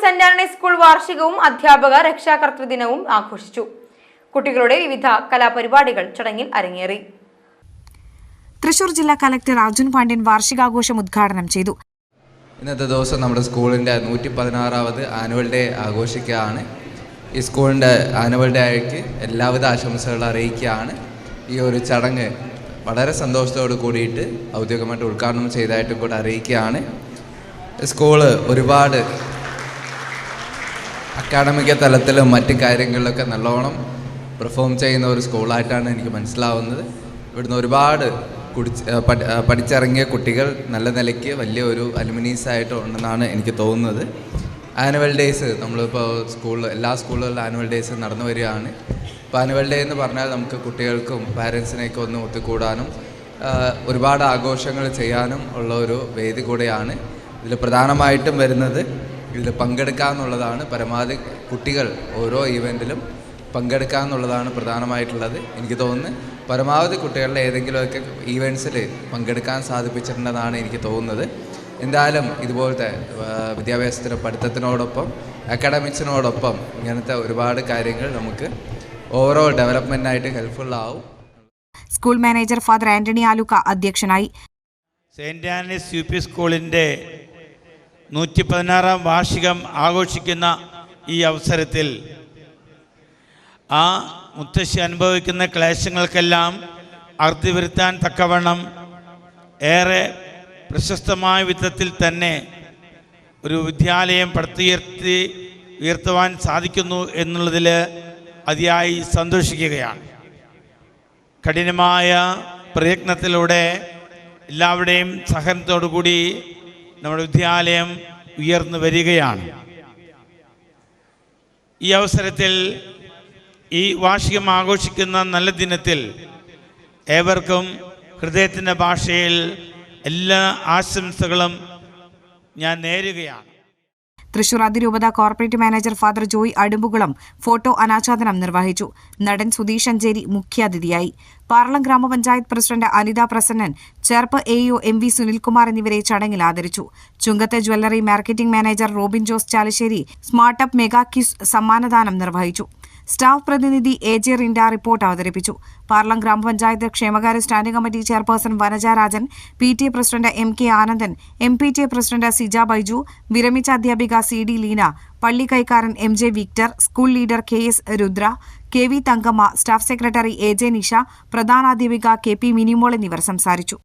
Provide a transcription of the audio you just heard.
Saint Antony's school വാർഷികവും അധ്യാപക രക്ഷാകർതൃ ദിനവും ആഘോഷിച്ചു. കുട്ടികളുടെ വിവിധ കലാപരിപാടികൾ ചടങ്ങിൽ അരങ്ങേറി. തൃശൂർ ജില്ലാ കലക്ടർ അർജുൻ പാണ്ഡ്യൻ വാർഷികാഘോഷം ഉദ്ഘാടനം ചെയ്തു. ഇന്നത്തെ ദിവസം നമ്മുടെ സ്കൂളിൻ്റെ 116ാമത് ആനുവൽ ഡേ ആഘോഷിക്കുകയാണ്. ഈ സ്കൂളിൻ്റെ ആനുവൽ ഡേ ആയിട്ട് എല്ലാവിധ ആശംസകൾ അറിയിക്കുകയാണ്. ഈ ഒരു ചടങ്ങ് വളരെ സന്തോഷത്തോട് കൂടിയിട്ട് ഔദ്യോഗികമായിട്ട് ഉദ്ഘാടനം ചെയ്തതായിട്ടും കൂടെ അറിയിക്കുകയാണ്. സ്കൂള് ഒരുപാട് അക്കാഡമിക തലത്തിലും മറ്റ് കാര്യങ്ങളിലൊക്കെ നല്ലോണം പെർഫോം ചെയ്യുന്ന ഒരു സ്കൂളായിട്ടാണ് എനിക്ക് മനസ്സിലാവുന്നത്. ഇവിടുന്ന് ഒരുപാട് പഠിച്ചിറങ്ങിയ കുട്ടികൾ നല്ല നിലയ്ക്ക് വലിയ ഒരു അലുമിനീസായിട്ട് ഉണ്ടെന്നാണ് എനിക്ക് തോന്നുന്നത്. ആനുവൽ ഡേയ്സ് നമ്മളിപ്പോൾ എല്ലാ സ്കൂളുകളിലും ആനുവൽ ഡേയ്സ് നടന്നു വരികയാണ്. ഇപ്പോൾ ആനുവൽ ഡേ എന്ന് പറഞ്ഞാൽ നമുക്ക് കുട്ടികൾക്കും പാരൻസിനെയൊക്കെ ഒന്ന് ഒത്തുകൂടാനും ഒരുപാട് ആഘോഷങ്ങൾ ചെയ്യാനും ഉള്ള ഒരു വേദി കൂടെയാണ്. ഇതിൽ പ്രധാനമായിട്ടും വരുന്നത് ഇതിൽ പങ്കെടുക്കുക എന്നുള്ളതാണ്. പരമാവധി കുട്ടികൾ ഓരോ ഈവൻറ്റിലും പങ്കെടുക്കുക എന്നുള്ളതാണ് പ്രധാനമായിട്ടുള്ളത്. എനിക്ക് തോന്നുന്നു പരമാവധി കുട്ടികളുടെ ഏതെങ്കിലുമൊക്കെ ഈവൻറ്റ്സിൽ പങ്കെടുക്കാൻ സാധിപ്പിച്ചിട്ടുണ്ടെന്നാണ് എനിക്ക് തോന്നുന്നത്. എന്തായാലും ഇതുപോലത്തെ വിദ്യാഭ്യാസത്തിന് പഠിത്തത്തിനോടൊപ്പം അക്കാഡമിക്സിനോടൊപ്പം ഇങ്ങനത്തെ ഒരുപാട് കാര്യങ്ങൾ നമുക്ക് ഓവറോൾ ഡെവലപ്മെൻറ്റിനായിട്ട് ഹെൽപ്ഫുള്ളാവും. School manager father Antony Aluka അധ്യക്ഷനായി. സെന്റ് ആന്റണീസ് യു പി സ്കൂളിൻ്റെ 116ാം വാർഷികം ആഘോഷിക്കുന്ന ഈ അവസരത്തിൽ ആ മുത്തശ്ശി അനുഭവിക്കുന്ന ക്ലേശങ്ങൾക്കെല്ലാം അറുതി വരുത്താൻ തക്കവണ്ണം ഏറെ പ്രശസ്തമായ വിധത്തിൽ തന്നെ ഒരു വിദ്യാലയം ഉയർത്തുവാൻ സാധിക്കുന്നു എന്നുള്ളതിൽ അതിയായി സന്തോഷിക്കുകയാണ്. കഠിനമായ പ്രയത്നത്തിലൂടെ എല്ലാവരുടെയും സഹകരണത്തോടു കൂടി നമ്മുടെ വിദ്യാലയം ഉയർന്നു വരികയാണ്. ഈ അവസരത്തിൽ ഈ വാർഷികം ആഘോഷിക്കുന്ന നല്ല ദിനത്തിൽ ഏവർക്കും ഹൃദയത്തിൻ്റെ ഭാഷയിൽ എല്ലാ ആശംസകളും ഞാൻ നേരുകയാണ്. തൃശൂർ അതിരൂപത corporate manager father Joy Adumbukulam photo അനാച്ഛാദനം നിർവഹിച്ചു. നടൻ സുധീഷ് അഞ്ചേരി മുഖ്യാതിഥിയായി. Parlam grama panchayat president Anitha Prasannan, Cherpu AEO M V Sunilkumar എന്നിവരെ ചടങ്ങിൽ ആദരിച്ചു. Chungath jewellery marketing manager Robin Jose Chalissery smart up mega quiz സമ്മാനദാനം നിർവഹിച്ചു. സ്റ്റാഫ് പ്രതിനിധി എ ജെ റിൻഡ റിപ്പോർട്ട് അവതരിപ്പിച്ചു. പാർലം ഗ്രാമപഞ്ചായത്ത് ക്ഷേമകാര്യ standing committee chairperson Vanaja Rajan, PTA president MK Anandan, MPTA president Sija Baiju, വിരമിച്ച അധ്യാപിക CD ലീന, പള്ളി കൈക്കാരൻ MJ Victor, school leader KS Rudra, KV Thankamma, staff secretary AJ Nisha, പ്രധാനാധ്യാപിക KP മിനിമോൾ എന്നിവർ സംസാരിച്ചു.